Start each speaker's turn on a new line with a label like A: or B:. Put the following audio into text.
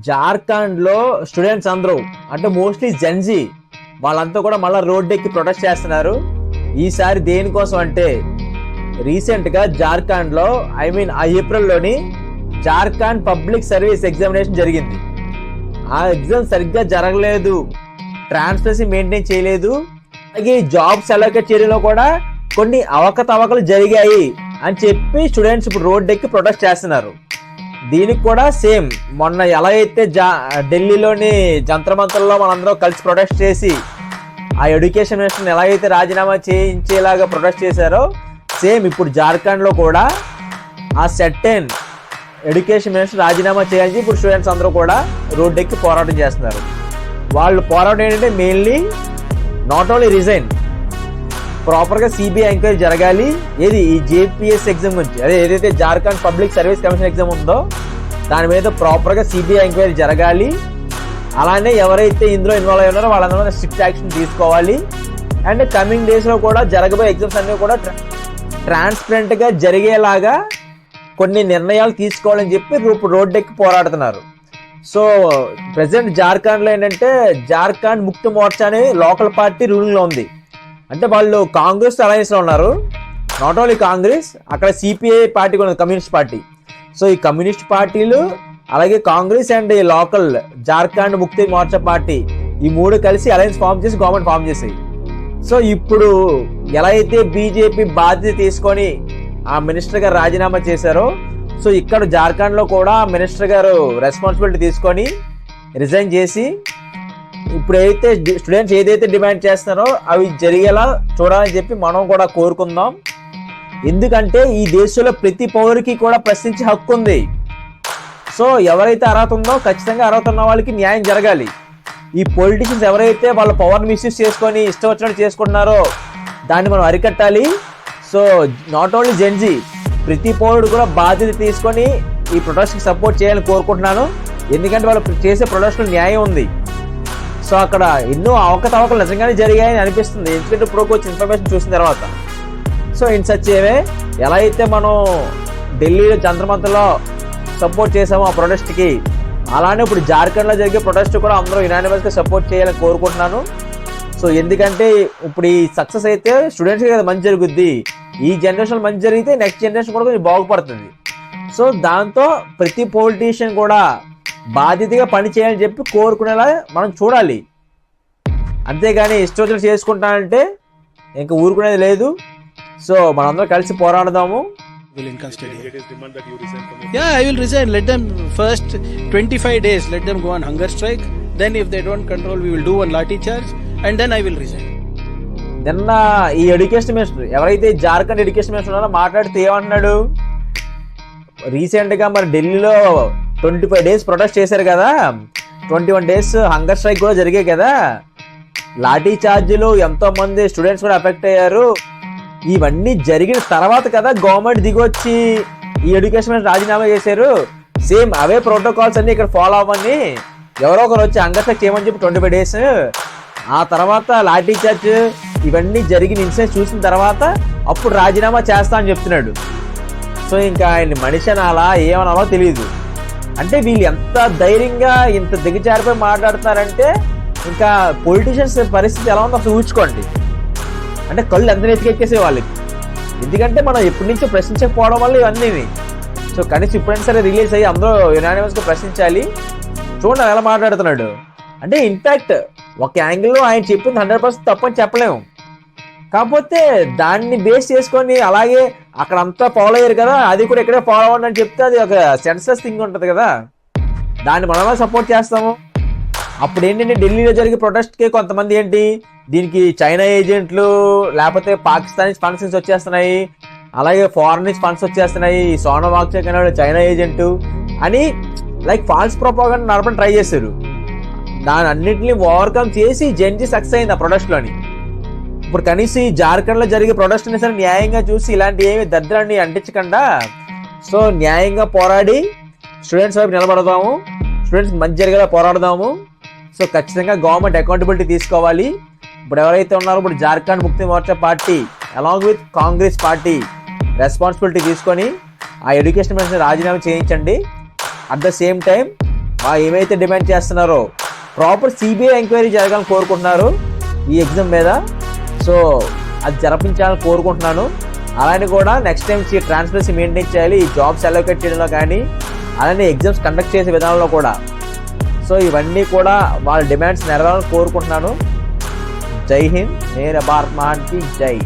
A: జార్ఖండ్ లో స్టూడెంట్స్ అందరూ అంటే మోస్ట్లీ జెన్జీ వాళ్ళంతా కూడా మళ్ళీ రోడ్ ఎక్కి ప్రొటెస్ట్ చేస్తున్నారు. ఈసారి దేనికోసం అంటే రీసెంట్ గా జార్ఖండ్ లో ఆ ఏప్రిల్ లోని జార్ఖండ్ పబ్లిక్ సర్వీస్ ఎగ్జామినేషన్ జరిగింది. ఆ ఎగ్జామ్ సరిగ్గా జరగలేదు, ట్రాన్స్పరెన్సీ మెయింటైన్ చేయలేదు, అలాగే జాబ్స్ అలొకేట్ చేయడంలో కూడా కొన్ని అవకతవకలు జరిగాయి అని చెప్పి స్టూడెంట్స్ ఇప్పుడు రోడ్ ఎక్కి ప్రొటెస్ట్ చేస్తున్నారు. దీనికి కూడా సేమ్ మొన్న ఎలా అయితే ఢిల్లీలోని జంతర్ మంతర్లో మనందరం కలిసి ప్రొటెస్ట్ చేసి ఆ ఎడ్యుకేషన్ మినిస్టర్ని ఎలా అయితే రాజీనామా చేయించేలాగా ప్రొటెస్ట్ చేశారో సేమ్ ఇప్పుడు జార్ఖండ్ లో కూడా ఆ సెర్టైన్ ఎడ్యుకేషన్ మినిస్టర్ రాజీనామా చేయాలని ఇప్పుడు స్టూడెంట్స్ అందరూ కూడా రోడ్ ఎక్కి పోరాటం చేస్తున్నారు. వాళ్ళు పోరాటం ఏంటంటే mainly not only resign, proper గా సిబిఐ ఎంక్వైరీ జరగాలి. ఏది ఈ జేపీఎస్ ఎగ్జామ్ గురించి, అదే ఏదైతే Jharkhand public service commission exam ఉందో దాని మీద ప్రాపర్ గా సిబిఐ ఎంక్వైరీ జరగాలి. అలానే ఎవరైతే ఇందులో ఇన్వాల్వ్ అయి ఉన్నారో వాళ్ళందరూ మీద స్ట్రిక్ట్ యాక్షన్ తీసుకోవాలి. అండ్ కమింగ్ డేస్ లో కూడా జరగబోయే ఎగ్జామ్స్ అన్ని కూడా ట్రాన్స్పరెంట్ గా జరిగేలాగా కొన్ని నిర్ణయాలు తీసుకోవాలని చెప్పి రోడ్ ఎక్కి పోరాడుతున్నారు. సో ప్రెసెంట్ జార్ఖండ్ లో ఏంటంటే జార్ఖండ్ ముక్తి మోర్చా అనే లోకల్ పార్టీ రూలింగ్ లో ఉంది. అంటే వాళ్ళు కాంగ్రెస్ అలయన్స్ లో ఉన్నారు. నాట్ ఓన్లీ కాంగ్రెస్, అక్కడ సిపిఐ పార్టీ కూడా ఉంది, కమ్యూనిస్ట్ పార్టీ. సో ఈ కమ్యూనిస్ట్ పార్టీలు అలాగే కాంగ్రెస్ అండ్ ఈ లోకల్ జార్ఖండ్ ముక్తి మోర్చా పార్టీ ఈ మూడు కలిసి అలయన్స్ ఫామ్ చేసి గవర్నమెంట్ ఫామ్ చేసాయి. సో ఇప్పుడు ఎలా అయితే బీజేపీ బాధ్యత తీసుకొని ఆ మినిస్టర్ గారు రాజీనామా చేశారో సో ఇక్కడ జార్ఖండ్ లో కూడా మినిస్టర్ గారు రెస్పాన్సిబిలిటీ తీసుకొని రిజైన్ చేసి ఇప్పుడైతే స్టూడెంట్స్ ఏదైతే డిమాండ్ చేస్తున్నారో అవి జరిగేలా చూడాలని చెప్పి మనం కూడా కోరుకుందాం. ఎందుకంటే ఈ దేశంలో ప్రతి పౌరుకి కూడా ప్రశ్నించే హక్కు ఉంది. సో ఎవరైతే అర్హత ఉందో ఖచ్చితంగా అర్హత ఉన్న వాళ్ళకి న్యాయం జరగాలి. ఈ పొలిటీషియన్స్ ఎవరైతే వాళ్ళ పవర్ మిస్యూజ్ చేసుకొని ఇష్టం వచ్చినట్టు చేసుకుంటున్నారో దాన్ని మనం అరికట్టాలి. సో నాట్ ఓన్లీ జెన్జీ, ప్రతి పౌరుడు కూడా బాధ్యత తీసుకొని ఈ ప్రొటెస్ట్కి సపోర్ట్ చేయాలని కోరుకుంటున్నాను. ఎందుకంటే వాళ్ళు చేసే ప్రొటెస్ట్లో న్యాయం ఉంది. సో అక్కడ ఎన్నో అవకతవకలు నిజంగానే జరిగాయని అనిపిస్తుంది, ఎందుకంటే ఇప్పుడు వచ్చి ఇన్ఫర్మేషన్ చూసిన తర్వాత. సో ఇన్ సచ్ ఏవే ఎలా అయితే మనం ఢిల్లీలో జంతర్ మంతర్లో సపోర్ట్ చేసామో ఆ ప్రొటెస్ట్కి, అలానే ఇప్పుడు జార్ఖండ్లో జరిగే ప్రొటెస్ట్ కూడా అందరూ యునానిమస్గా సపోర్ట్ చేయాలని కోరుకుంటున్నాను. సో ఎందుకంటే ఇప్పుడు ఈ సక్సెస్ అయితే స్టూడెంట్స్కి కదా మంచి జరుగుద్ది, ఈ జనరేషన్ మంచి జరిగితే నెక్స్ట్ జనరేషన్ కూడా కొంచెం బాగుపడుతుంది. సో దాంతో ప్రతి పొలిటీషియన్ కూడా బాధ్యతగా పని చేయాలని చెప్పి కోరుకునేలా మనం చూడాలి. అంతేగాని ఇష్టం చేసుకుంటానంటే ఇంకా ఊరుకునేది లేదు. సో మనందరం కలిసి పోరాడదాము.
B: Yeah, I will resign. Let them first 25 days, let them go on hunger strike. Then if they don't control, we will do one lathi charge and then I will resign.
A: నిన్న ఈ education minister ఎవరైతే Jharkhand education minister ఉన్నారో మాట్లాడితే ఏమంటున్నాడు, recent గా మరి ఢిల్లీలో 25 days protest చేశారు కదా, 21 days హంగర్ స్ట్రైక్ కూడా జరిగాయి కదా, లాఠీ చార్జీలు ఎంతో మంది స్టూడెంట్స్ కూడా ఎఫెక్ట్ అయ్యారు. ఇవన్నీ జరిగిన తర్వాత కదా గవర్నమెంట్ దిగొచ్చి ఈ ఎడ్యుకేషన్ మినిస్టర్ రాజీనామా చేశారు. సేమ్ అవే ప్రోటోకాల్స్ అన్ని ఇక్కడ ఫాలో అవ్వని ఎవరో ఒకరు వచ్చి హంగర్ స్ట్రైక్ చేయమని చెప్పి 25 days, ఆ తర్వాత లాఠీ చార్జ్ ఇవన్నీ జరిగిన ఇన్సిడెంట్స్ చూసిన తర్వాత అప్పుడు రాజీనామా చేస్తా అని చెప్తున్నాడు. సో ఇంకా ఆయన మనిషి అనాలా ఏమనాలో తెలియదు. అంటే వీళ్ళు ఎంత ధైర్యంగా ఇంత దిగజారిపోయి మాట్లాడుతున్నారంటే ఇంకా పొలిటీషియన్స్ పరిస్థితి ఎలా ఉందో అసలు ఊహించుకోండి. అంటే కళ్ళు ఎంత ఎత్తికెక్కేసే వాళ్ళకి, ఎందుకంటే మనం ఎప్పటి నుంచో ప్రశ్నించకపోవడం వల్ల ఇవన్నీ. సో కనీసం ఇప్పుడైనా సరే రిలీజ్ అయ్యి అందరూ యునానిమస్గా ప్రశ్నించాలి. చూడండి ఎలా మాట్లాడుతున్నాడు. అంటే ఇన్ఫాక్ట్ ఒక యాంగిల్లో ఆయన చెప్పింది 100% తప్పని చెప్పలేము, కాకపోతే దాన్ని బేస్ చేసుకొని అలాగే అక్కడ అంతా ఫాలో అయ్యారు కదా అది కూడా ఇక్కడే ఫాలో అవ్వండి అని చెప్తే అది ఒక సెన్స్లెస్ థింగ్ ఉంటుంది కదా, దాన్ని మనమే సపోర్ట్ చేస్తాము. అప్పుడు ఏంటంటే ఢిల్లీలో జరిగే ప్రొటెస్ట్కి కొంతమంది ఏంటి దీనికి చైనా ఏజెంట్లు లేకపోతే పాకిస్తానీ స్పాన్సర్స్ వచ్చేస్తున్నాయి, అలాగే ఫారెన్ నుంచి ఫండ్స్ వచ్చేస్తున్నాయి, సోనం వాంగ్చుక్ అనేవాడు చైనా ఏజెంట్ అని లైక్ ఫాల్స్ ప్రొపగండా నడపడం ట్రై చేశారు. దాని అన్నింటినీ ఓవర్కమ్ చేసి జెన్జీ సక్సెస్ అయింది ఆ ప్రొటెస్ట్లోని. ఇప్పుడు కనీసం ఈ జార్ఖండ్లో జరిగే ప్రొటెస్ట్ సరే న్యాయంగా చూసి ఇలాంటి ఏమి దరిద్రాన్ని అంటించకుండా సో న్యాయంగా పోరాడి స్టూడెంట్స్ వైపు నిలబడదాము, స్టూడెంట్స్ మంచి జరిగేలా పోరాడదాము. సో ఖచ్చితంగా గవర్నమెంట్ అకౌంటబిలిటీ తీసుకోవాలి. ఇప్పుడు ఎవరైతే ఉన్నారో ఇప్పుడు జార్ఖండ్ ముక్తి Morcha party along with Congress party responsibility తీసుకొని ఆ ఎడ్యుకేషన్ మినిస్టర్ రాజీనామా చేయించండి. అట్ ద సేమ్ టైం ఏమైతే డిమాండ్ చేస్తున్నారో ప్రాపర్ సిబిఐ ఎంక్వైరీ జరగాలని కోరుకుంటున్నారు ఈ ఎగ్జామ్ మీద. సో అది జరిపించాలని కోరుకుంటున్నాను. అలానే కూడా నెక్స్ట్ టైం ట్రాన్స్పరెన్సీ మెయింటైన్ చేయాలి ఈ జాబ్స్ అలోకేట్ చేయడంలో కానీ, అలానే ఎగ్జామ్స్ కండక్ట్ చేసే విధానంలో కూడా. సో ఇవన్నీ కూడా వాళ్ళ డిమాండ్స్ నెరవేరాలని కోరుకుంటున్నాను. జై హింద్. నేను భారత్ మహాన్కి జై.